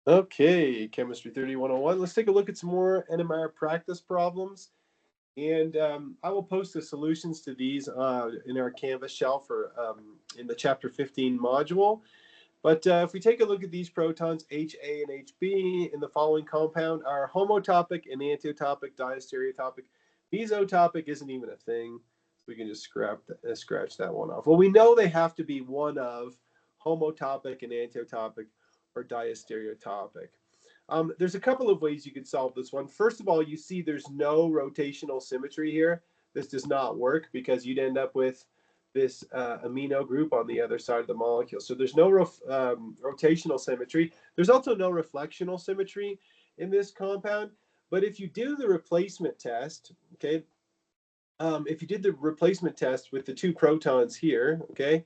Okay, Chemistry 3101. Let's take a look at some more NMR practice problems. And I will post the solutions to these in our Canvas shelf or in the Chapter 15 module. But if we take a look at these protons, HA and HB in the following compound are homotopic and antiotopic, diastereotopic. Mesotopic isn't even a thing. So we can just scratch that one off. Well, we know they have to be one of homotopic and antiotopic or diastereotopic. There's a couple of ways you could solve this one. First of all, you see there's no rotational symmetry here. This does not work because you'd end up with this amino group on the other side of the molecule. So there's no rotational symmetry. There's also no reflectional symmetry in this compound. But if you do the replacement test, okay, if you did the replacement test with the two protons here, okay,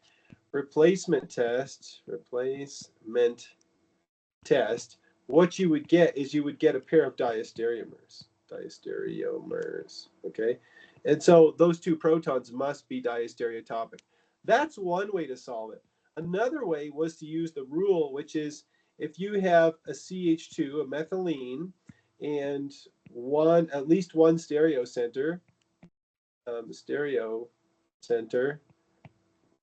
replacement test, what you would get is you would get a pair of diastereomers, okay? And so those two protons must be diastereotopic. That's one way to solve it. Another way was to use the rule, which is if you have a CH2, a methylene, and at least one stereo center,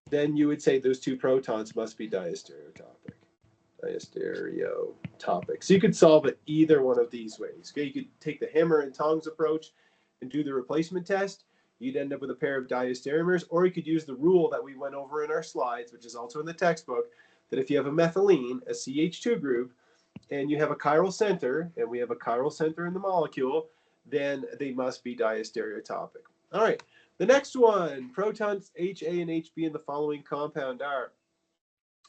then you would say those two protons must be diastereotopic. So you could solve it either one of these ways. Okay, you could take the hammer and tongs approach and do the replacement test. You'd end up with a pair of diastereomers, or you could use the rule that we went over in our slides, which is also in the textbook, that if you have a methylene, a CH2 group, and you have a chiral center, and we have a chiral center in the molecule, then they must be diastereotopic. All right, the next one, protons HA and HB in the following compound are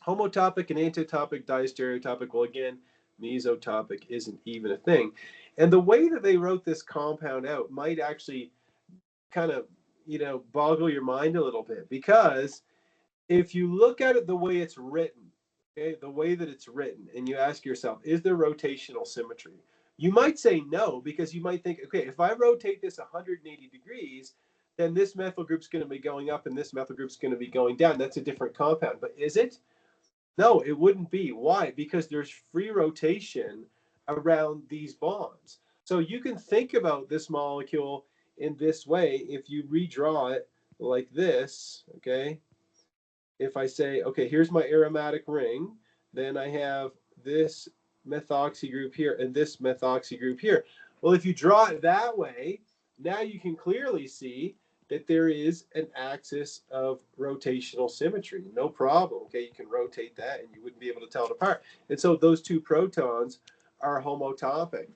homotopic and antiotopic, diastereotopic. Well, again, mesotopic isn't even a thing. And the way that they wrote this compound out might actually kind of, boggle your mind a little bit, because if you look at it the way it's written, okay, the way that it's written, and you ask yourself, is there rotational symmetry? You might say no, because you might think, okay, if I rotate this 180 degrees, then this methyl group's going to be going up and this methyl group's going to be going down. That's a different compound. But is it? No, it wouldn't be. Why? Because there's free rotation around these bonds. So you can think about this molecule in this way. If you redraw it like this, okay, if I say, okay, here's my aromatic ring, then I have this methoxy group here and this methoxy group here. Well, if you draw it that way, now you can clearly see that there is an axis of rotational symmetry. No problem. Okay, you can rotate that and you wouldn't be able to tell it apart. And so those two protons are homotopic.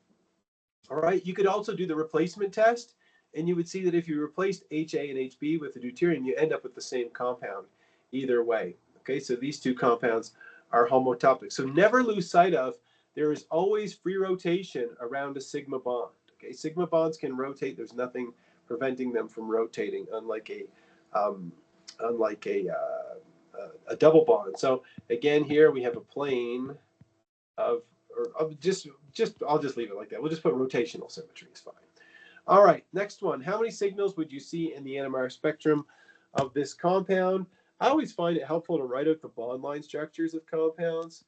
All right, you could also do the replacement test, and you would see that if you replaced HA and HB with the deuterium, you end up with the same compound either way. Okay, so these two compounds are homotopic. So never lose sight of, there is always free rotation around a sigma bond. Okay, sigma bonds can rotate. There's nothing preventing them from rotating, unlike a double bond. So again, here we have a plane of, I'll just leave it like that. We'll just put rotational symmetry is fine. All right, next one. How many signals would you see in the NMR spectrum of this compound? I always find it helpful to write out the bond line structures of compounds.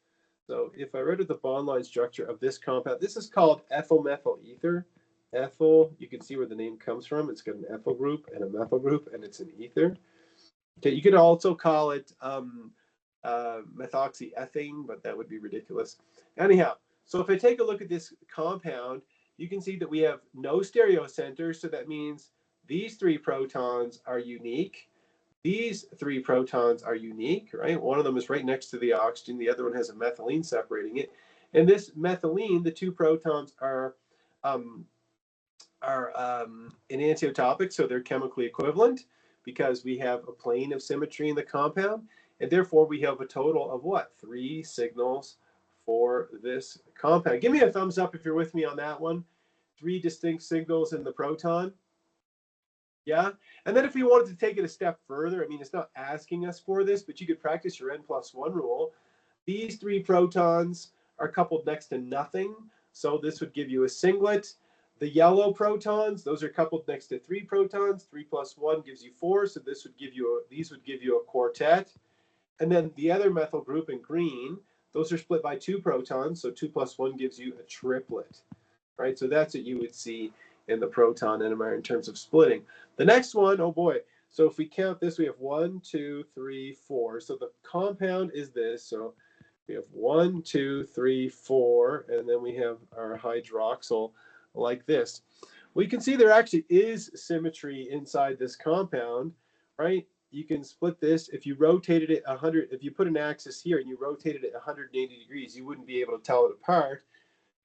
So if I wrote out the bond line structure of this compound, this is called ethyl methyl ether. Ethyl, you can see where the name comes from. It's got an ethyl group and a methyl group, and it's an ether. Okay, you could also call it methoxyethane, but that would be ridiculous. Anyhow, so if I take a look at this compound, you can see that we have no stereocenter, so that means these three protons are unique. These three protons are unique, right? One of them is right next to the oxygen. The other one has a methylene separating it. And this methylene, the two protons are enantiotopic, so they're chemically equivalent because we have a plane of symmetry in the compound. And therefore, we have a total of what? 3 signals for this compound. Give me a thumbs up if you're with me on that one. 3 distinct signals in the proton. Yeah. And then if we wanted to take it a step further, I mean, it's not asking us for this, but you could practice your n+1 rule. These 3 protons are coupled next to nothing. So this would give you a singlet. The yellow protons, those are coupled next to 3 protons. 3 plus 1 gives you 4. So these would give you a quartet. And then the other methyl group in green, those are split by 2 protons, so 2 plus 1 gives you a triplet, right? So that's what you would see in the proton NMR in terms of splitting. The next one, oh boy, so if we count this, we have 1, 2, 3, 4. So the compound is this, so we have 1, 2, 3, 4, and then we have our hydroxyl like this. We can see there actually is symmetry inside this compound, right? You can split this. If you rotated it 100, if you put an axis here and you rotated it 180 degrees, you wouldn't be able to tell it apart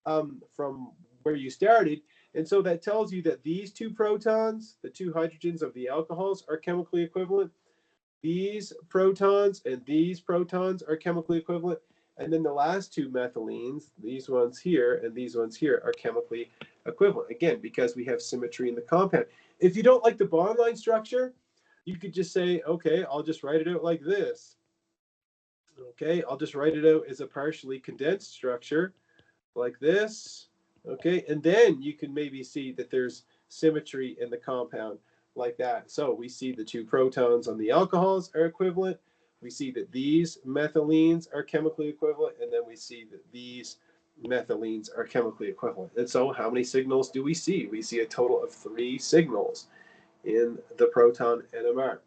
from where you started. And so that tells you that these 2 protons, the 2 hydrogens of the alcohols, are chemically equivalent. These protons and these protons are chemically equivalent. And then the last 2 methylenes, these ones here and these ones here, are chemically equivalent. Again, because we have symmetry in the compound. If you don't like the bond line structure, you could just say, okay, I'll just write it out like this. Okay, I'll just write it out as a partially condensed structure like this. Okay, and then you can maybe see that there's symmetry in the compound like that. So we see the 2 protons on the alcohols are equivalent. We see that these methylenes are chemically equivalent, and then we see that these methylenes are chemically equivalent. And so how many signals do we see? We see a total of 3 signals in the proton NMR.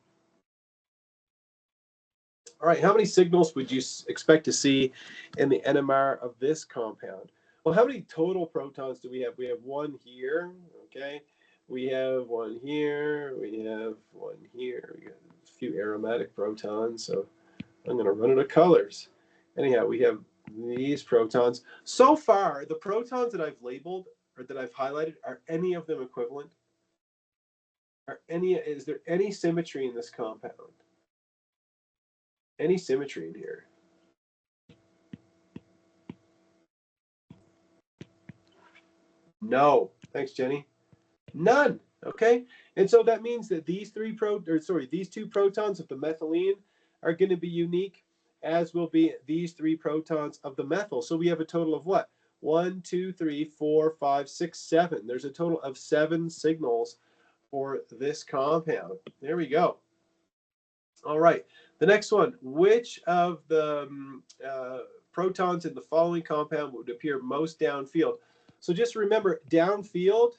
All right, how many signals would you expect to see in the NMR of this compound? Well, how many total protons do we have? We have 1 here, okay? We have 1 here, we have 1 here. We got a few aromatic protons, so I'm going to run out of colors. Anyhow, we have these protons. So far, the protons that I've labeled or that I've highlighted, are any of them equivalent? Is there any symmetry in this compound? Any symmetry in here? No. Thanks, Jenny. None. Okay. And so that means that these 2 protons of the methylene are going to be unique, as will be these 3 protons of the methyl. So we have a total of what? 1, 2, 3, 4, 5, 6, 7. There's a total of 7 signals for this compound. There we go. All right. The next one. Which of the protons in the following compound would appear most downfield? So just remember, downfield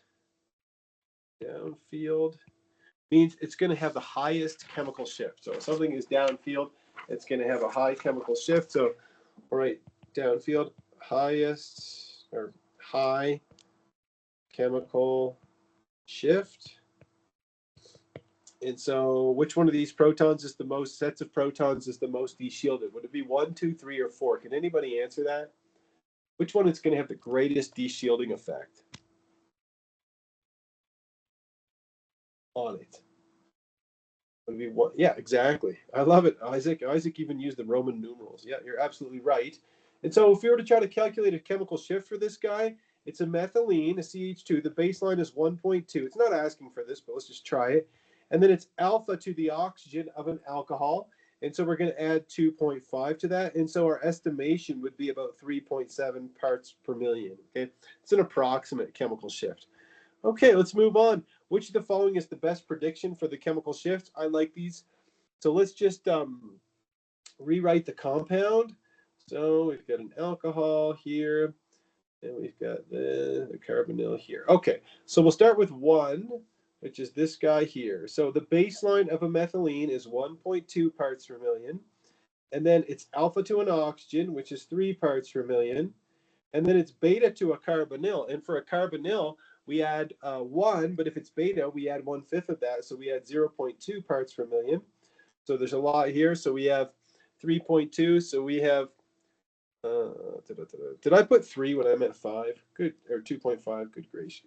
means it's going to have the highest chemical shift. So if something is downfield, it's going to have a high chemical shift. So, all right, downfield, highest or high chemical shift. And so which one of these protons is the most, sets of protons is the most deshielded? Would it be 1, 2, 3, or 4? Can anybody answer that? Which one is going to have the greatest deshielding effect on it? Would be one. Yeah, exactly. I love it, Isaac. Isaac even used the Roman numerals. Yeah, you're absolutely right. And so if we were to try to calculate a chemical shift for this guy, it's a methylene, a CH2. The baseline is 1.2. It's not asking for this, but let's just try it. And then it's alpha to the oxygen of an alcohol. And so we're going to add 2.5 to that. And so our estimation would be about 3.7 parts per million. Okay, it's an approximate chemical shift. Okay, let's move on. Which of the following is the best prediction for the chemical shift? I like these. So let's just rewrite the compound. So we've got an alcohol here, and we've got the carbonyl here. Okay, so we'll start with 1, which is this guy here. So the baseline of a methylene is 1.2 parts per million. And then it's alpha to an oxygen, which is 3 parts per million. And then it's beta to a carbonyl. And for a carbonyl, we add 1, but if it's beta, we add 1/5 of that. So we add 0.2 parts per million. So there's a lot here. So we have 3.2. So we have, did I put 3 when I meant 5? Good, or 2.5, good gracious.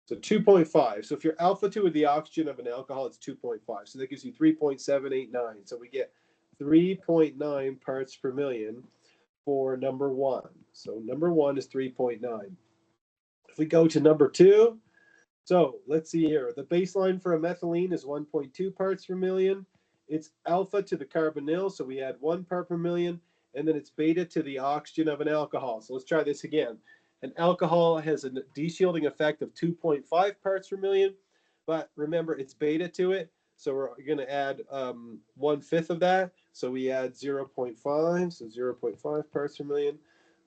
So 2.5. So if you're alpha to the oxygen of an alcohol, it's 2.5. So that gives you 3.789. So we get 3.9 parts per million for number 1. So number 1 is 3.9. If we go to number 2, so let's see here. The baseline for a methylene is 1.2 parts per million. It's alpha to the carbonyl, so we add 1 part per million, and then it's beta to the oxygen of an alcohol. So let's try this again. An alcohol has a deshielding effect of 2.5 parts per million, but remember it's beta to it, so we're going to add 1/5 of that. So we add 0.5, so 0.5 parts per million.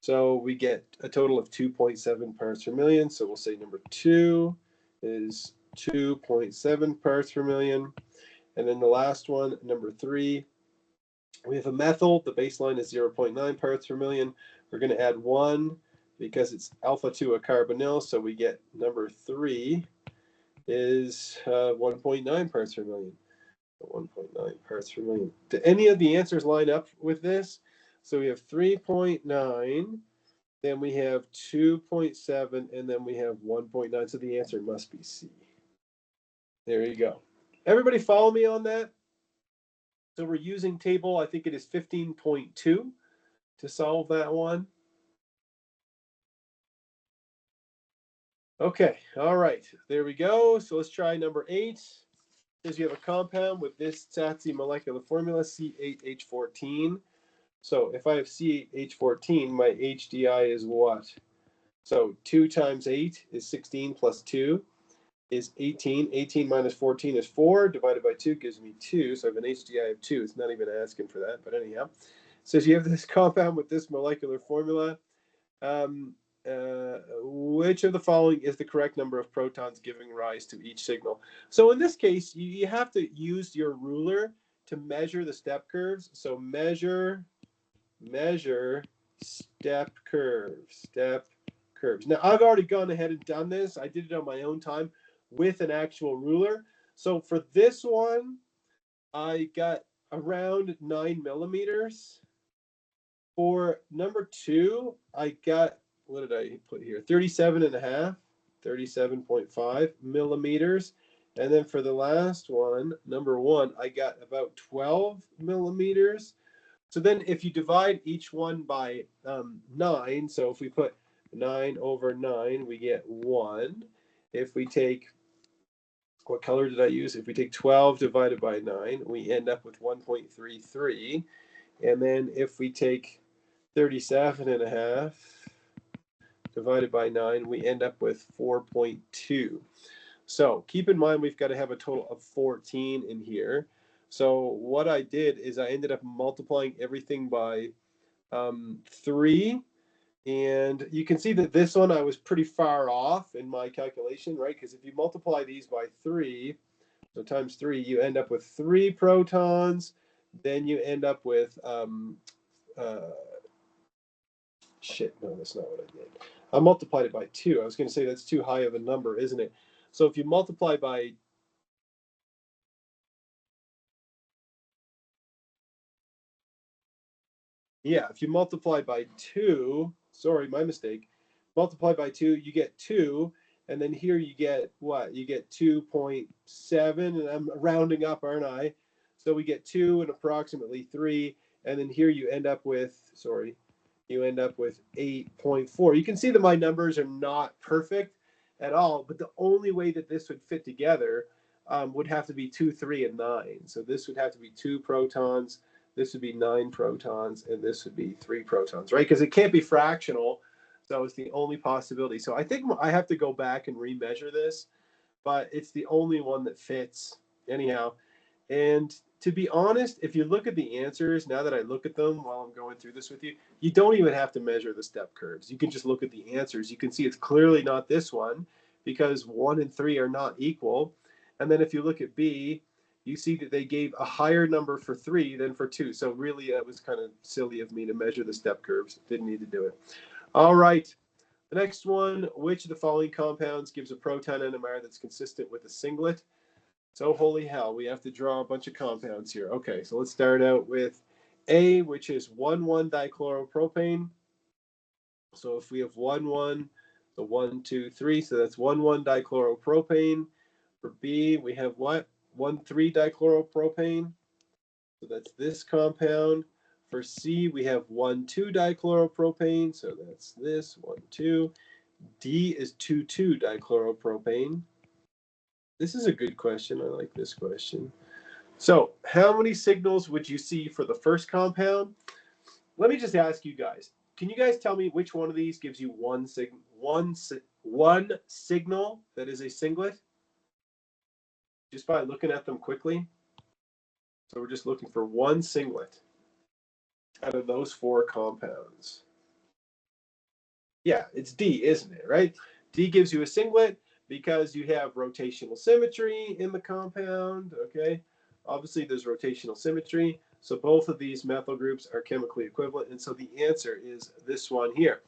So we get a total of 2.7 parts per million. So we'll say number 2 is 2.7 parts per million. And then the last one, number 3, we have a methyl. The baseline is 0.9 parts per million. We're going to add 1 because it's alpha to a carbonyl. So we get number 3 is 1.9 parts per million. 1.9 parts per million. Do any of the answers line up with this? So we have 3.9, then we have 2.7, and then we have 1.9. So the answer must be C. There you go. Everybody follow me on that? So we're using table, I think it is 15.2 to solve that one. Okay, all right, there we go. So let's try number 8. Says you have a compound with this SATSI molecular formula, C8H14. So if I have C8H14, my HDI is what? So 2 times 8 is 16 plus 2 is 18. 18 minus 14 is 4. Divided by 2 gives me 2. So I have an HDI of 2. It's not even asking for that, but anyhow. So you have this compound with this molecular formula. Which of the following is the correct number of protons giving rise to each signal? So in this case, you have to use your ruler to measure the step curves. So measure step curves. Now I've already gone ahead and done this. I did it on my own time with an actual ruler. So for this one, I got around 9 millimeters. For number 2, I got, what did I put here? 37.5 millimeters. And then for the last one, number 1, I got about 12 millimeters. So then if you divide each one by 9, so if we put 9 over 9, we get 1. If we take, what color did I use? If we take 12 divided by 9, we end up with 1.33. And then if we take 37.5 divided by 9, we end up with 4.2. So keep in mind, we've got to have a total of 14 in here. So what I did is I ended up multiplying everything by 3. And you can see that this one I was pretty far off in my calculation, right? Because if you multiply these by 3, so times 3, you end up with 3 protons. Then you end up with, shit, no, that's not what I did. I multiplied it by 2. I was going to say that's too high of a number, isn't it? So if you multiply by if you multiply by 2, sorry, my mistake. Multiply by 2, you get 2, and then here you get what? You get 2.7, and I'm rounding up, aren't I? So we get 2 and approximately 3, and then here you end up with, sorry, you end up with 8.4. You can see that my numbers are not perfect at all, but the only way that this would fit together would have to be 2, 3, and 9. So this would have to be 2 protons, this would be 9 protons, and this would be 3 protons, right? Because it can't be fractional, so it's the only possibility. So I think I have to go back and remeasure this, but it's the only one that fits anyhow. And to be honest, if you look at the answers, now that I look at them while I'm going through this with you, you don't even have to measure the step curves. You can just look at the answers. You can see it's clearly not this one because 1 and 3 are not equal. And then if you look at B, you see that they gave a higher number for 3 than for 2. So really, that was kind of silly of me to measure the step curves. Didn't need to do it. All right. The next one, which of the following compounds gives a proton NMR that's consistent with a singlet? So holy hell, we have to draw a bunch of compounds here. Okay, so let's start out with A, which is 1,1-dichloropropane. So if we have 1,1, the 1, 2, 3, so that's 1,1-dichloropropane. For B, we have what? 1,3-dichloropropane. So that's this compound. For C, we have 1,2-dichloropropane. So that's this, 1, 2. D is 2,2-dichloropropane. This is a good question. I like this question. So how many signals would you see for the first compound? Let me just ask you guys. Can you guys tell me which one of these gives you one signal that is a singlet? Just by looking at them quickly. So we're just looking for one singlet out of those four compounds. Yeah, it's D, isn't it, right? D gives you a singlet because you have rotational symmetry in the compound, okay? Obviously, there's rotational symmetry. So both of these methyl groups are chemically equivalent. And so the answer is this one here.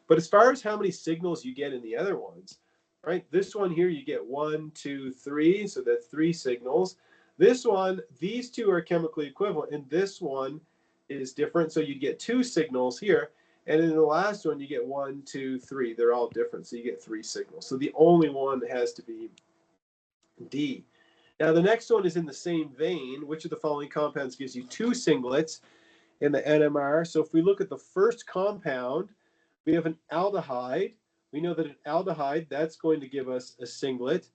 But as far as how many signals you get in the other ones, right? This one here, you get 1, 2, 3. So that's 3 signals. This one, these two are chemically equivalent. And this one is different. So you get 2 signals here. And in the last one, you get 1, 2, 3. They're all different. So you get 3 signals. So the only one has to be D. Now, the next one is in the same vein. Which of the following compounds gives you 2 singlets in the NMR? So if we look at the first compound, we have an aldehyde. We know that an aldehyde, that's going to give us a singlet.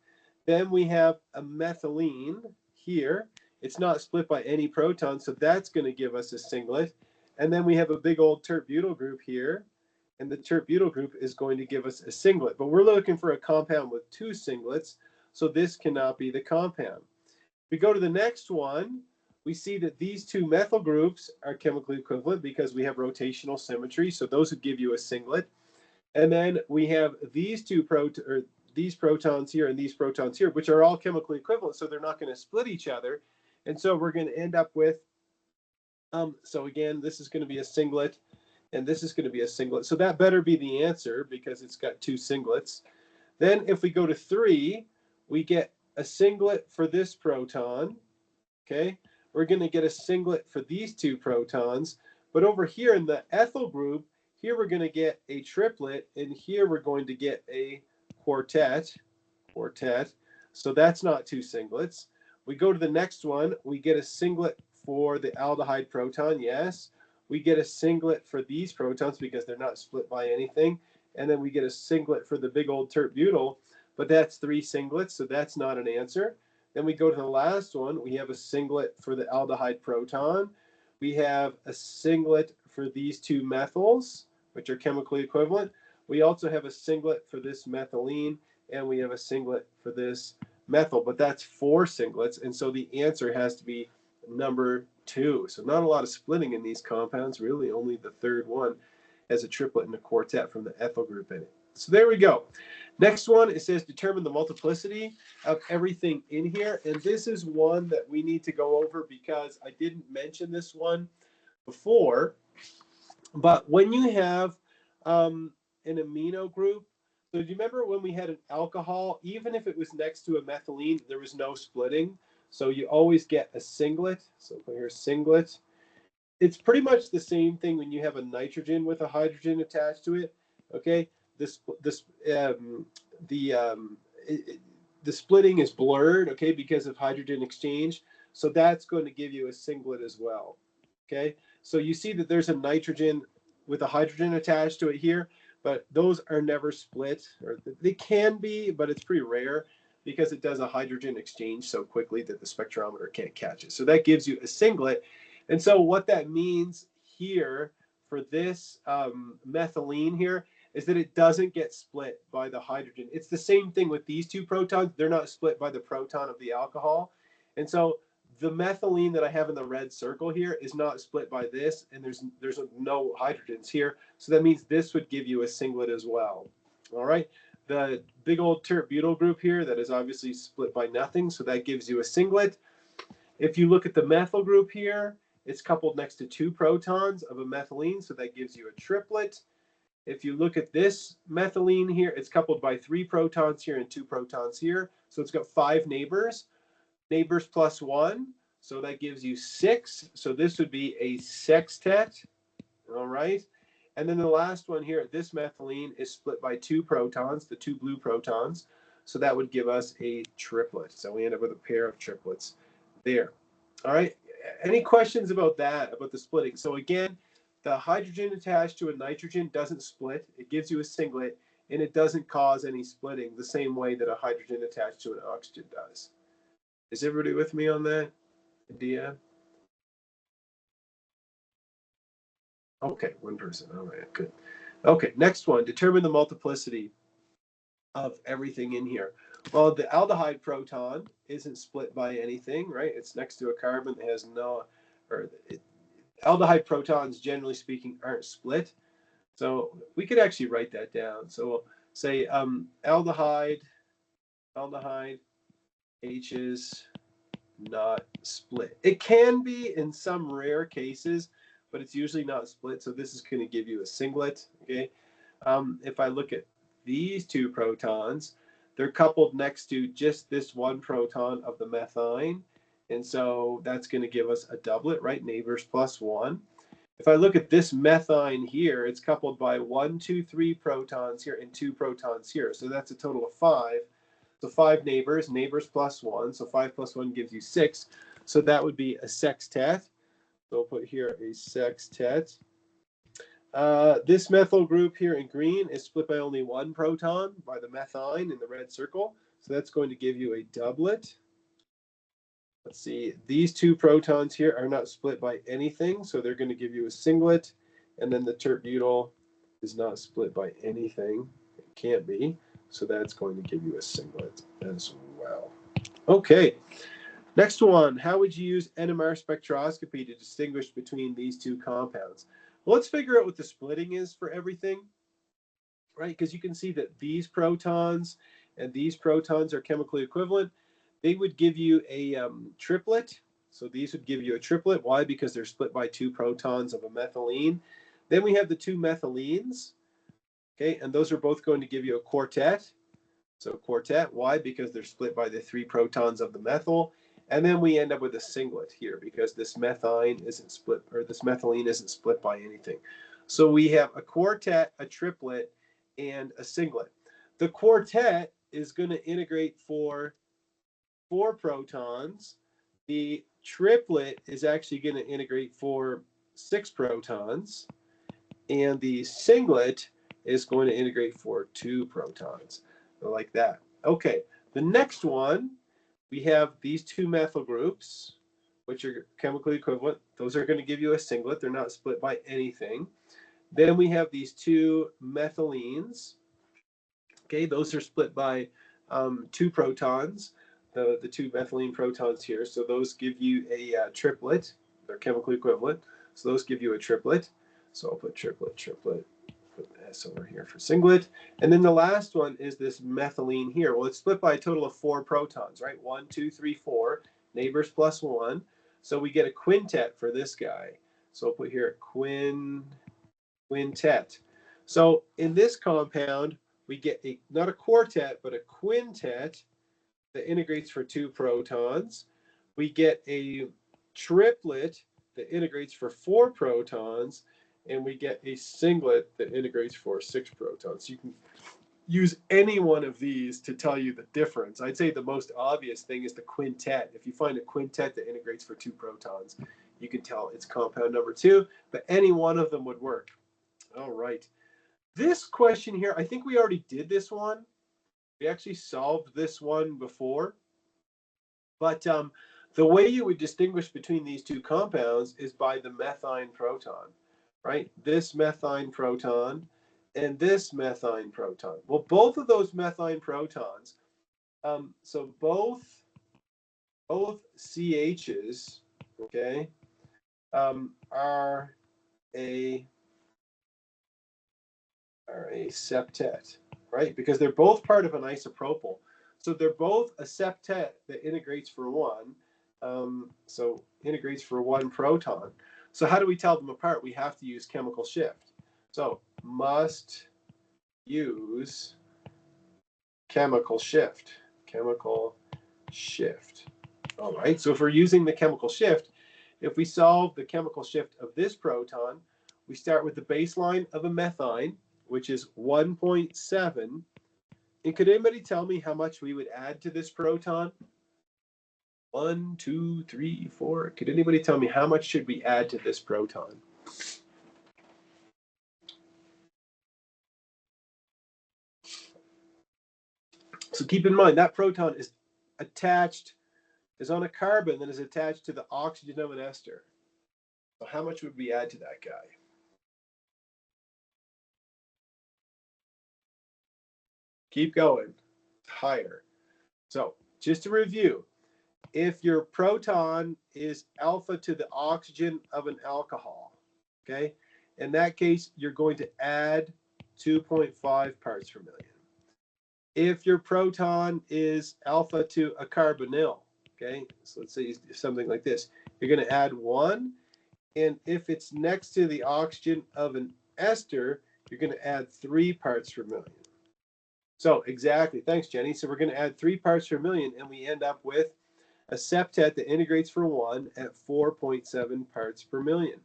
Then we have a methylene here. It's not split by any proton, so that's going to give us a singlet. And then we have a big old tert-butyl group here. And the tert-butyl group is going to give us a singlet. But we're looking for a compound with 2 singlets, so this cannot be the compound. If we go to the next one, we see that these 2 methyl groups are chemically equivalent because we have rotational symmetry, so those would give you a singlet. And then we have these these protons here and these protons here, which are all chemically equivalent, so they're not going to split each other. And so we're going to end up with, so again, this is going to be a singlet, and this is going to be a singlet. So that better be the answer because it's got 2 singlets. Then if we go to 3, we get a singlet for this proton, okay? We're going to get a singlet for these 2 protons. But over here in the ethyl group, here we're going to get a triplet, and here we're going to get a quartet. So that's not 2 singlets. We go to the next one, we get a singlet for the aldehyde proton, yes. We get a singlet for these protons because they're not split by anything. And then we get a singlet for the big old tert-butyl, but that's 3 singlets, so that's not an answer. Then we go to the last one. We have a singlet for the aldehyde proton. We have a singlet for these 2 methyls, which are chemically equivalent. We also have a singlet for this methylene, and we have a singlet for this methyl, but that's 4 singlets, and so the answer has to be number 2. So not a lot of splitting in these compounds, really only the third one has a triplet and a quartet from the ethyl group in it. So there we go. Next one, it says determine the multiplicity of everything in here. And this is one that we need to go over because I didn't mention this one before. But when you have an amino group, so do you remember when we had an alcohol, even if it was next to a methylene, there was no splitting. So you always get a singlet. So here's singlet. It's pretty much the same thing when you have a nitrogen with a hydrogen attached to it. Okay, the splitting is blurred, okay, because of hydrogen exchange. So that's going to give you a singlet as well. Okay, so you see that there's a nitrogen with a hydrogen attached to it here, but those are never split, or they can be, but it's pretty rare because it does a hydrogen exchange so quickly that the spectrometer can't catch it. So that gives you a singlet. And so what that means here for this methylene here is that it doesn't get split by the hydrogen. It's the same thing with these 2 protons. They're not split by the proton of the alcohol. And so the methylene that I have in the red circle here is not split by this, and there's no hydrogens here. So that means this would give you a singlet as well. All right. The big old tert-butyl group here, that is obviously split by nothing, so that gives you a singlet. If you look at the methyl group here, it's coupled next to 2 protons of a methylene, so that gives you a triplet. If you look at this methylene here, it's coupled by 3 protons here and 2 protons here. So it's got 5 neighbors. Neighbors plus 1, so that gives you 6. So this would be a sextet, all right? And then the last one here, this methylene is split by 2 protons, the 2 blue protons. So that would give us a triplet. So we end up with a pair of triplets there. All right, any questions about that, about the splitting? So again, the hydrogen attached to a nitrogen doesn't split. It gives you a singlet, and it doesn't cause any splitting the same way that a hydrogen attached to an oxygen does. Is everybody with me on that idea? Okay, one person. All right, good. Okay, next one. Determine the multiplicity of everything in here. Well, the aldehyde proton isn't split by anything, right? It's next to a carbon that has no, or aldehyde protons, generally speaking, aren't split. So we could actually write that down. So we'll say aldehyde H is not split. It can be in some rare cases, but it's usually not split. So this is going to give you a singlet. Okay. If I look at these two protons, they're coupled next to just this one proton of the methine. And so that's going to give us a doublet, right? Neighbors plus one. If I look at this methine here, it's coupled by 1, 2, 3 protons here and 2 protons here. So that's a total of 5. So 5 neighbors, neighbors plus 1. So 5 plus 1 gives you 6. So that would be a sextet. So we'll put here a sextet. This methyl group here in green is split by only 1 proton by the methine in the red circle. So that's going to give you a doublet. Let's see, these 2 protons here are not split by anything, so they're going to give you a singlet. And then the tert-butyl is not split by anything. It can't be. So that's going to give you a singlet as well. Okay, next one. How would you use NMR spectroscopy to distinguish between these 2 compounds? Well, let's figure out what the splitting is for everything, right? Because you can see that these protons and these protons are chemically equivalent. They would give you a triplet. So these would give you a triplet. Why? Because they're split by 2 protons of a methylene. Then we have the 2 methylenes. Okay, and those are both going to give you a quartet. So quartet, why? Because they're split by the 3 protons of the methyl. And then we end up with a singlet here because this methine isn't split, or this methylene isn't split by anything. So we have a quartet, a triplet, and a singlet. The quartet is going to integrate for 4 protons. The triplet is actually going to integrate for 6 protons. And the singlet is going to integrate for 2 protons, like that. Okay, the next one, we have these 2 methyl groups, which are chemically equivalent. Those are going to give you a singlet. They're not split by anything. Then we have these 2 methylenes. Okay, those are split by 2 protons, the 2 methylene protons here. So those give you a triplet. They're chemically equivalent. So those give you a triplet. So I'll put triplet, triplet, put the S over here for singlet. And then the last one is this methylene here. Well, it's split by a total of 4 protons, right? 1, 2, 3, 4, neighbors plus 1. So we get a quintet for this guy. So I'll put here quintet. So in this compound, we get not a quartet, but a quintet that integrates for 2 protons. We get a triplet that integrates for 4 protons, and we get a singlet that integrates for 6 protons. You can use any one of these to tell you the difference. I'd say the most obvious thing is the quintet. If you find a quintet that integrates for 2 protons, you can tell it's compound number 2, but any one of them would work. All right. This question here, I think we already did this one. We actually solved this one before. But the way you would distinguish between these 2 compounds is by the methine proton, right? This methine proton and this methine proton. Well, both of those methine protons, so both CHs, okay, are a septet, right? Because they're both part of an isopropyl. So they're both a septet that integrates for 1. So integrates for 1 proton. So how do we tell them apart? We have to use chemical shift. So must use chemical shift. Chemical shift. All right. So if we're using the chemical shift, if we solve the chemical shift of this proton, we start with the baseline of a methine, which is 1.7. And could anybody tell me how much we would add to this proton? 1, 2, 3, 4. Could anybody tell me how much should we add to this proton? So keep in mind that proton is on a carbon that is attached to the oxygen of an ester. So how much would we add to that guy? Keep going. Higher. So just to review, if your proton is alpha to the oxygen of an alcohol, okay, in that case, you're going to add 2.5 parts per million. If your proton is alpha to a carbonyl, okay, so let's say something like this, you're going to add 1. And if it's next to the oxygen of an ester, you're going to add 3 parts per million. So exactly, thanks, Jenny. So we're going to add 3 parts per million, and we end up with a septet that integrates for 1 at 4.7 parts per million.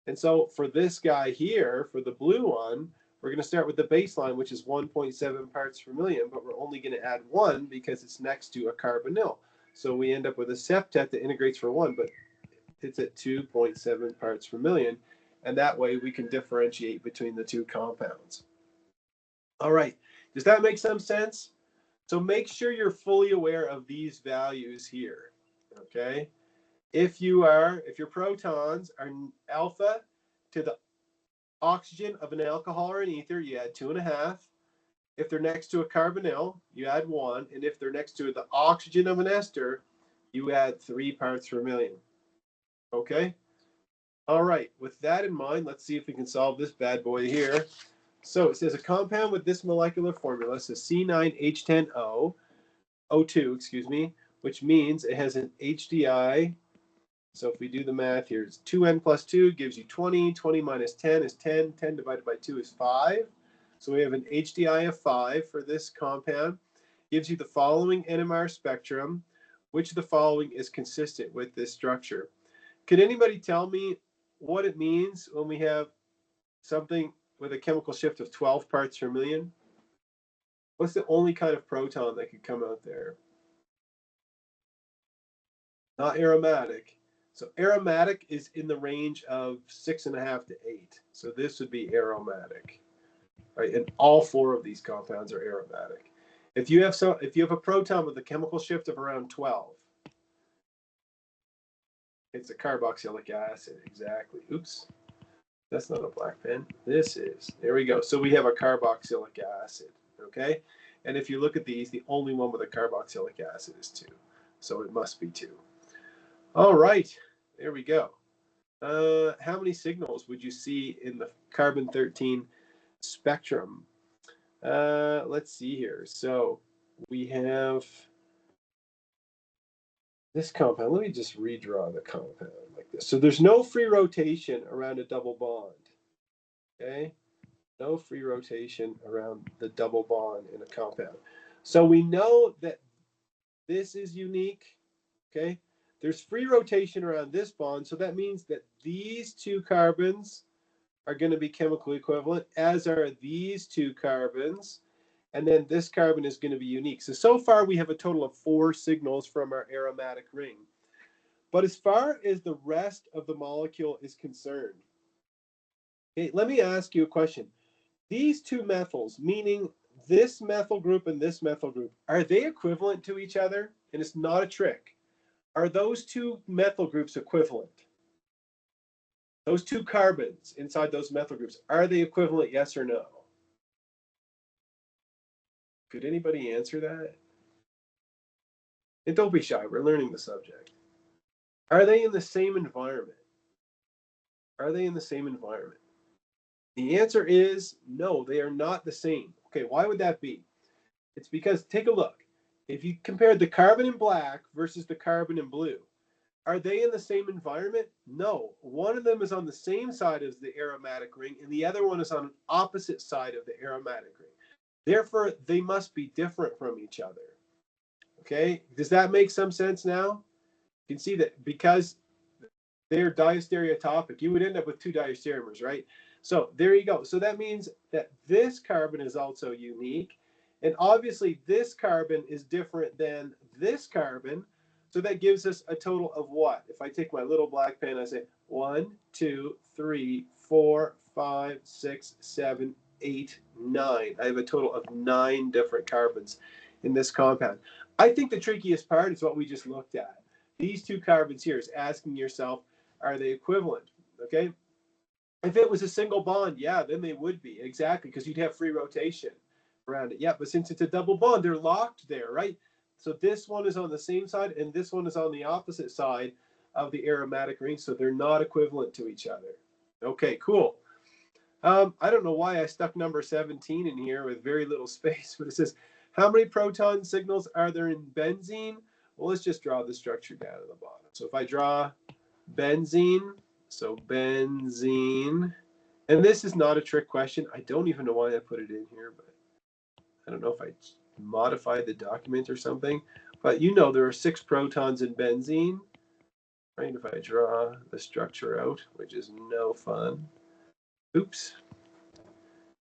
And so for this guy here, for the blue one, we're going to start with the baseline, which is 1.7 parts per million, but we're only going to add 1 because it's next to a carbonyl. So we end up with a septet that integrates for 1, but it's at 2.7 parts per million. And that way we can differentiate between the two compounds. All right, does that make some sense? So make sure you're fully aware of these values here, okay? If your protons are alpha to the oxygen of an alcohol or an ether, you add 2.5. If they're next to a carbonyl, you add 1. And if they're next to the oxygen of an ester, you add 3 parts per million. Okay? All right, with that in mind, let's see if we can solve this bad boy here. So it says a compound with this molecular formula says C9H10O, O2, excuse me, which means it has an HDI. So if we do the math here, it's 2n plus 2 gives you 20. 20 minus 10 is 10. 10 divided by 2 is 5. So we have an HDI of 5 for this compound. Gives you the following NMR spectrum. Which of the following is consistent with this structure? Could anybody tell me what it means when we have something with a chemical shift of 12 parts per million? What's the only kind of proton that could come out there? Not aromatic. So aromatic is in the range of 6.5 to 8. So this would be aromatic, right? And all 4 of these compounds are aromatic. If you have a proton with a chemical shift of around 12, it's a carboxylic acid. Exactly. Oops, that's not a black pen. This is. There we go. So we have a carboxylic acid. Okay. And if you look at these, the only one with a carboxylic acid is 2. So it must be 2. All right, there we go. How many signals would you see in the carbon-13 spectrum? Let's see here. So we have this compound. Let me just redraw the compound like this. So there's no free rotation around a double bond. Okay, no free rotation around the double bond in a compound. So we know that this is unique. Okay. There's free rotation around this bond, so that means that these 2 carbons are going to be chemically equivalent, as are these 2 carbons, and then this carbon is going to be unique. So far we have a total of 4 signals from our aromatic ring. But as far as the rest of the molecule is concerned, okay, let me ask you a question. These 2 methyls, meaning this methyl group and this methyl group, are they equivalent to each other? And it's not a trick. Are those 2 methyl groups equivalent? Those 2 carbons inside those methyl groups, are they equivalent, yes or no? Could anybody answer that? And don't be shy, we're learning the subject. Are they in the same environment? Are they in the same environment? The answer is no, they are not the same. Okay, why would that be? It's because, take a look. If you compare the carbon in black versus the carbon in blue, are they in the same environment? No. One of them is on the same side as the aromatic ring, and the other one is on an opposite side of the aromatic ring. Therefore, they must be different from each other. Okay? Does that make some sense now? You can see that because they're diastereotopic, you would end up with 2 diastereomers, right? So there you go. So that means that this carbon is also unique. And obviously, this carbon is different than this carbon. So that gives us a total of what? If I take my little black pen, I say 1, 2, 3, 4, 5, 6, 7, 8, 9. I have a total of 9 different carbons in this compound. I think the trickiest part is what we just looked at. These 2 carbons here is asking yourself, are they equivalent? Okay. If it was a single bond, yeah, then they would be. Exactly, because you'd have free rotation around it. Yeah, but since it's a double bond, they're locked there, right? So this one is on the same side, and this one is on the opposite side of the aromatic ring, so they're not equivalent to each other. Okay, cool. I don't know why I stuck number 17 in here with very little space, but it says, how many proton signals are there in benzene? Well, let's just draw the structure down at the bottom. So if I draw benzene, so benzene, and this is not a trick question. I don't even know why I put it in here, but I don't know if I modified the document or something. But you know there are 6 protons in benzene, right? If I draw the structure out, which is no fun. Oops.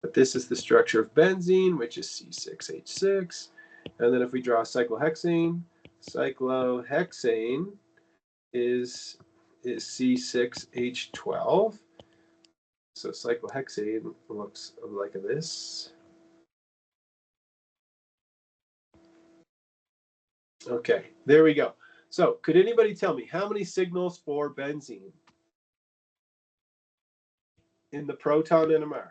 But this is the structure of benzene, which is C6H6. And then if we draw cyclohexane, cyclohexane is C6H12. So cyclohexane looks like this. Okay, there we go. So could anybody tell me how many signals for benzene in the proton NMR?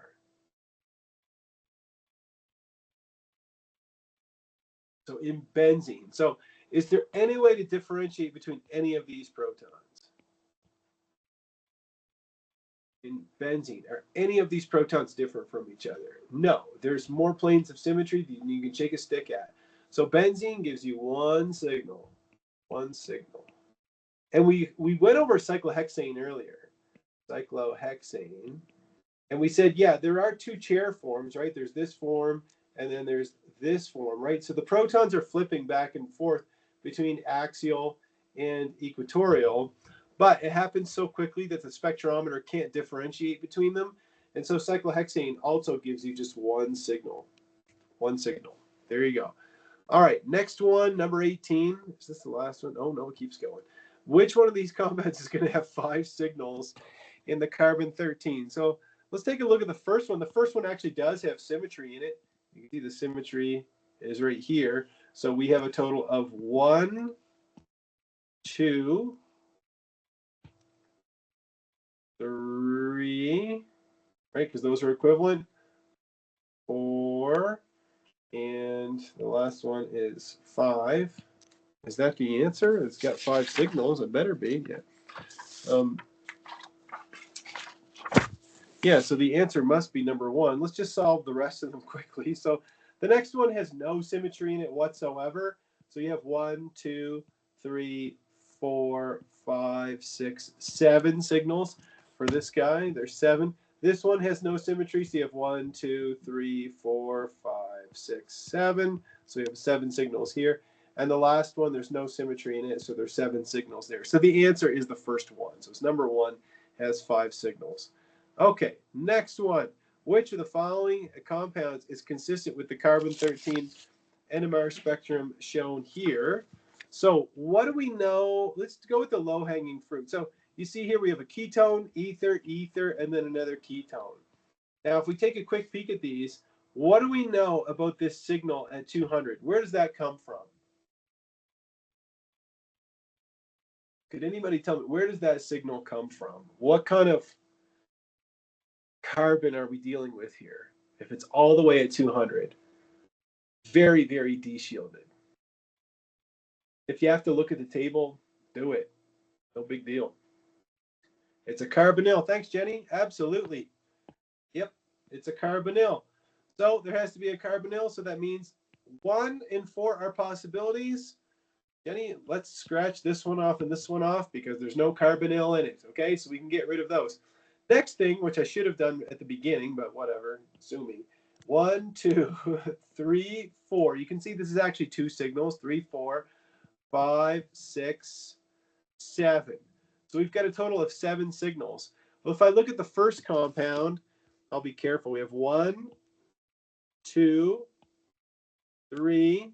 So in benzene. So is there any way to differentiate between any of these protons? In benzene, are any of these protons different from each other? No, there's more planes of symmetry than you can shake a stick at. So benzene gives you one signal. And we went over cyclohexane earlier, cyclohexane. And we said, yeah, there are 2 chair forms, right? There's this form, and then there's this form, right? So the protons are flipping back and forth between axial and equatorial, but it happens so quickly that the spectrometer can't differentiate between them. And so cyclohexane also gives you just one signal. There you go. All right, next one, number 18. Is this the last one? Oh, no, it keeps going. Which one of these compounds is going to have 5 signals in the carbon-13? So let's take a look at the first one. The first one actually does have symmetry in it. You can see the symmetry is right here. So we have a total of 1, 2, 3, right? Because those are equivalent. 4, and the last one is 5. Is that the answer? It's got 5 signals. It better be. Yeah. Yeah, so the answer must be number 1. Let's just solve the rest of them quickly. So the next one has no symmetry in it whatsoever. So you have 1, 2, 3, 4, 5, 6, 7 signals for this guy. There's 7. This one has no symmetry. So you have 1, 2, 3, 4, 5, 6, 7. So we have 7 signals here. And the last one, there's no symmetry in it. So there's 7 signals there. So the answer is the first one. So it's number 1, has 5 signals. Okay, next one. Which of the following compounds is consistent with the carbon-13 NMR spectrum shown here? So what do we know? Let's go with the low-hanging fruit. So you see here we have a ketone, ether, and then another ketone. Now, if we take a quick peek at these, what do we know about this signal at 200? Where does that come from? Could anybody tell me, where does that signal come from? What kind of carbon are we dealing with here? If it's all the way at 200, very, very de-shielded. If you have to look at the table, do it. No big deal. It's a carbonyl. Thanks, Jenny. Absolutely. Yep, it's a carbonyl. So there has to be a carbonyl. So that means 1 in 4 are possibilities. Jenny, let's scratch this one off and this one off because there's no carbonyl in it. Okay, so we can get rid of those. Next thing, which I should have done at the beginning, but whatever, sue me. 1, 2, 3, 4. You can see this is actually 2 signals. 3, 4, 5, 6, 7. So we've got a total of 7 signals. Well, if I look at the first compound, I'll be careful. We have 1, 2, 3,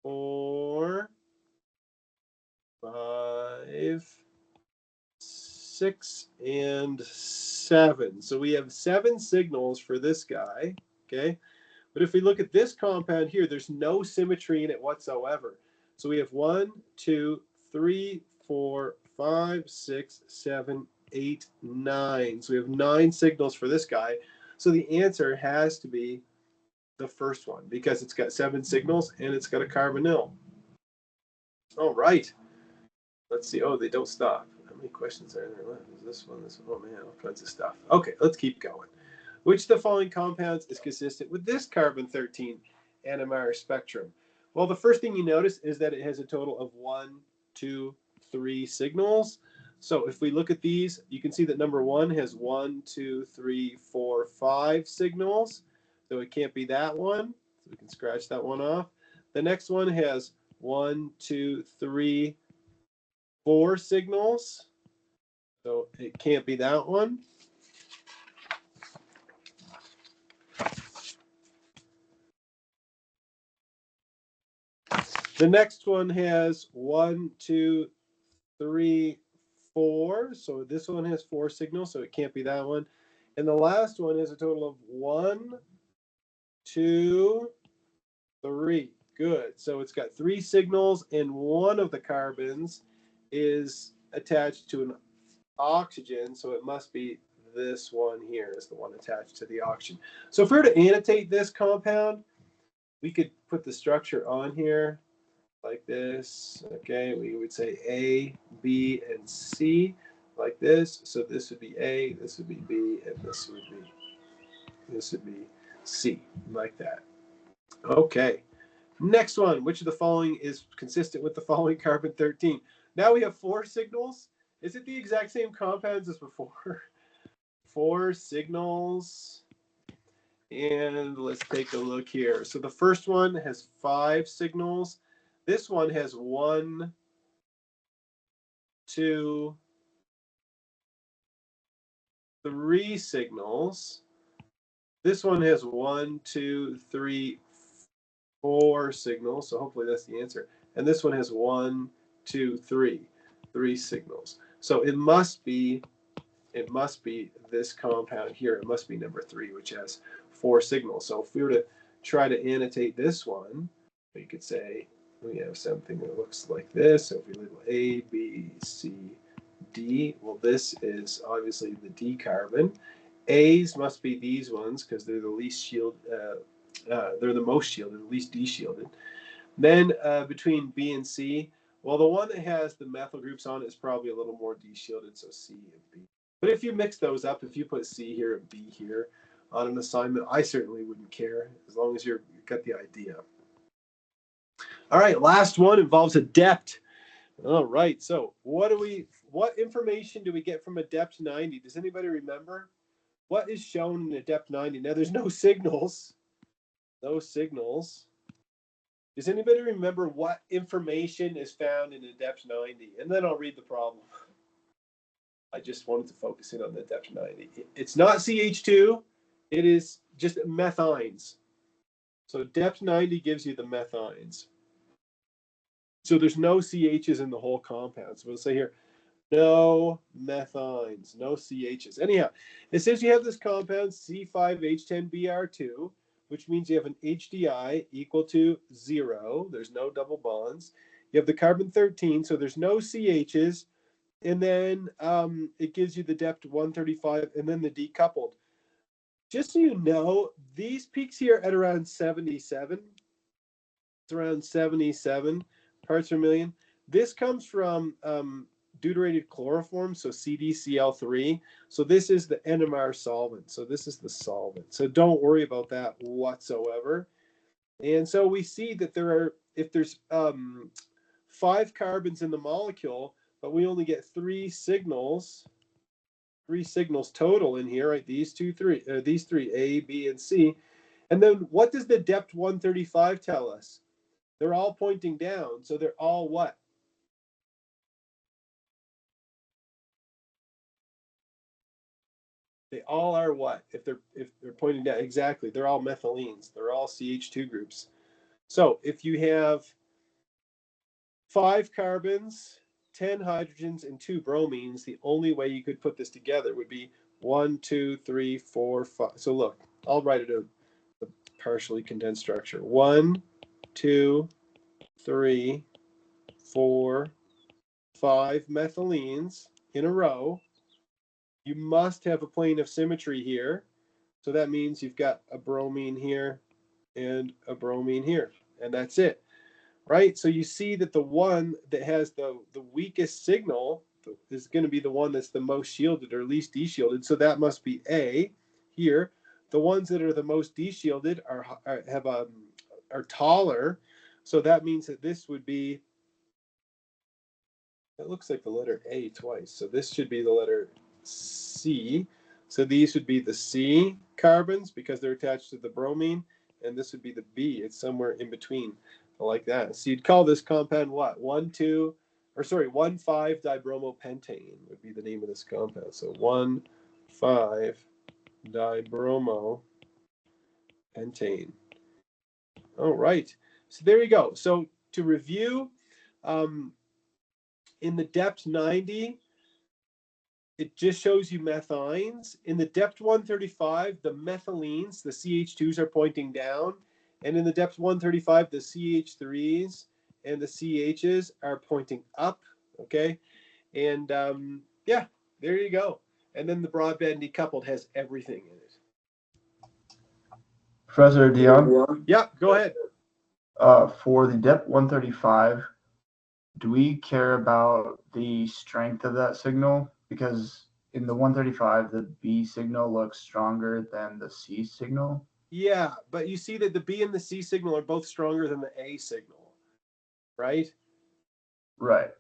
4, 5, 6, and 7. So we have 7 signals for this guy, okay? But if we look at this compound here, there's no symmetry in it whatsoever. So we have 1, 2, 3, 4, 5, 6, 7, 8, 9. So we have 9 signals for this guy. So the answer has to be the first one because it's got 7 signals and it's got a carbonyl. All right. Let's see. Oh, they don't stop. How many questions are there left? Is this one? This one? Oh, man, all kinds of stuff. Okay, let's keep going. Which of the following compounds is consistent with this carbon-13 NMR spectrum? Well, the first thing you notice is that it has a total of 1, 2, 3 signals. So if we look at these, you can see that number 1 has 1, 2, 3, 4, 5 signals. So it can't be that one. So we can scratch that one off. The next one has 1, 2, 3, 4 signals. So it can't be that one. The next one has 1, 2, 3, 4. So this one has 4 signals, so it can't be that one. And the last one has a total of 1, 2, 3. Good. So it's got 3 signals, and one of the carbons is attached to an oxygen, so it must be this one here is the one attached to the oxygen. So if we were to annotate this compound, we could put the structure on here like this. Okay, we would say A, B, and C like this. So this would be A, this would be B, and this would be C, like that. Okay. Next one, which of the following is consistent with the following carbon-13? Now we have 4 signals. Is it the exact same compounds as before? 4 signals. And let's take a look here. So the first one has 5 signals. This one has 1, 2, 3 signals. This one has 1, 2, 3, 4 signals. So hopefully that's the answer. And this one has 1, 2, 3 signals. So it must be this compound here. It must be number 3, which has 4 signals. So if we were to try to annotate this one, we could say we have something that looks like this. So if we label A, B, C, D, well, this is obviously the D carbon. A's must be these ones because they're the least shielded. They're the most shielded, the least de-shielded. Then between B and C, well, the one that has the methyl groups on it is probably a little more de-shielded, so C and B. But if you mix those up, if you put C here and B here on an assignment, I certainly wouldn't care as long as you've got the idea. All right, last one involves adept. All right, so what information do we get from adept 90? Does anybody remember? What is shown in adept 90? Now, there's no signals. No signals. Does anybody remember what information is found in adept 90? And then I'll read the problem. I just wanted to focus in on the adept 90. It's not CH2. It is just methynes. So adept 90 gives you the methynes. So there's no CHs in the whole compound. So we'll say here, no methynes, no CHs. Anyhow, it says you have this compound C5H10Br2, which means you have an HDI equal to 0. There's no double bonds. You have the carbon-13, so there's no CHs. And then it gives you the depth 135 and then the decoupled. Just so you know, these peaks here at around 77. It's around 77 parts per million. This comes from deuterated chloroform, so CdCl3. So this is the NMR solvent. So this is the solvent. So don't worry about that whatsoever. And so we see that if there's 5 carbons in the molecule, but we only get 3 signals total in here, right? These three, A, B, and C. And then what does the depth 135 tell us? They're all pointing down, so they're all what? They all are what? If they're pointing down, exactly. They're all methylenes. They're all CH2 groups. So if you have 5 carbons, 10 hydrogens, and 2 bromines, the only way you could put this together would be 1, 2, 3, 4, 5. So look, I'll write it out, the partially condensed structure. 1, 2, 3, 4, 5 methylenes in a row. You must have a plane of symmetry here. So that means you've got a bromine here and a bromine here, and that's it, right? So you see that the one that has the weakest signal is going to be the one that's the most shielded or least deshielded. So that must be A here. The ones that are the most deshielded are taller. So that means that this would be, it looks like the letter A twice. So this should be the letter C. So these would be the C carbons because they're attached to the bromine, and this would be the B. It's somewhere in between, like that. So you'd call this compound what? 1,5-dibromopentane would be the name of this compound. So 1,5-dibromopentane. All right. So there you go. So to review, um, in the depth 90, it just shows you methynes. In the depth 135, the methylenes, the CH2s are pointing down. And in the depth 135, the CH3s and the CHs are pointing up. Okay. And yeah, there you go. And then the broadband decoupled has everything in it. Professor Dion, Yeah, go ahead. for the depth 135, do we care about the strength of that signal? Because in the 135, the B signal looks stronger than the C signal. Yeah, but you see that the B and the C signal are both stronger than the A signal, right? Right.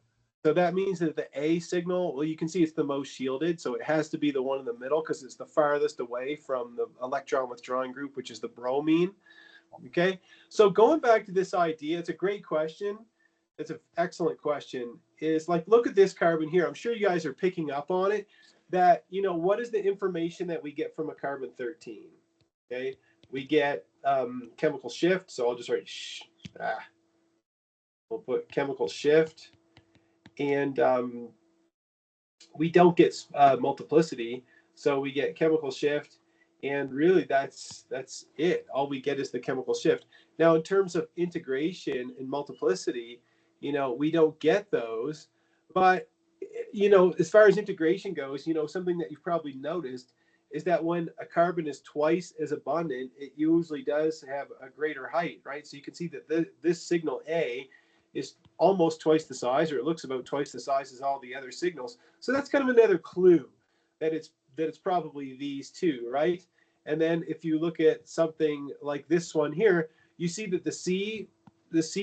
So that means that the A signal, well, you can see it's the most shielded. So it has to be the one in the middle because it's the farthest away from the electron withdrawing group, which is the bromine. Okay. So going back to this idea, it's a great question. It's an excellent question. Is like, look at this carbon here. I'm sure you guys are picking up on it that, what is the information that we get from a carbon 13? Okay. We get chemical shift. So I'll just write, we'll put chemical shift. And we don't get multiplicity, so we get chemical shift, and really that's it. All we get is the chemical shift. Now, in terms of integration and multiplicity, we don't get those, but as far as integration goes, something that you've probably noticed is that when a carbon is twice as abundant, it usually does have a greater height, right? So you can see that this signal A is almost twice the size, or it looks about twice the size as all the other signals. So that's kind of another clue that it's probably these two, right? And then if you look at something like this one here, you see that the C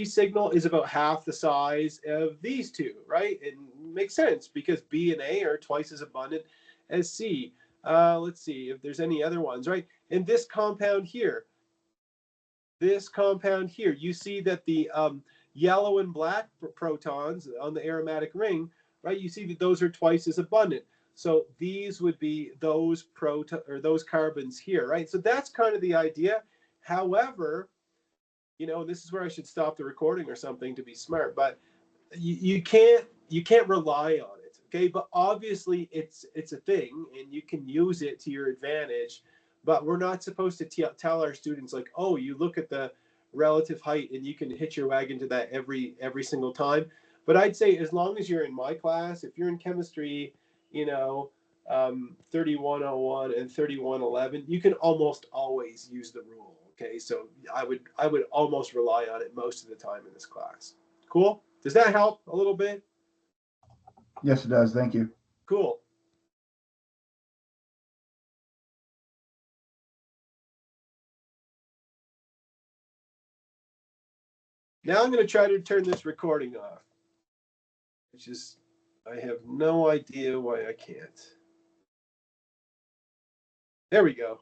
signal is about half the size of these two, right? It makes sense because B and A are twice as abundant as C. Let's see if there's any other ones, right? In this compound here, you see that the yellow and black protons on the aromatic ring, right? You see that those are twice as abundant. So these would be those those carbons here, right? So that's kind of the idea. However, this is where I should stop the recording or something to be smart, but you can't rely on it, okay? But obviously it's a thing and you can use it to your advantage, but we're not supposed to tell our students like, oh, you look at the relative height and you can hitch your wagon to that every single time. But I'd say as long as you're in my class, if you're in chemistry, 3101 and 3111, you can almost always use the rule. Okay, so I would almost rely on it most of the time in this class. Cool. Does that help a little bit? Yes, it does. Thank you. Cool. Now I'm going to try to turn this recording off, which is, I have no idea why I can't. There we go.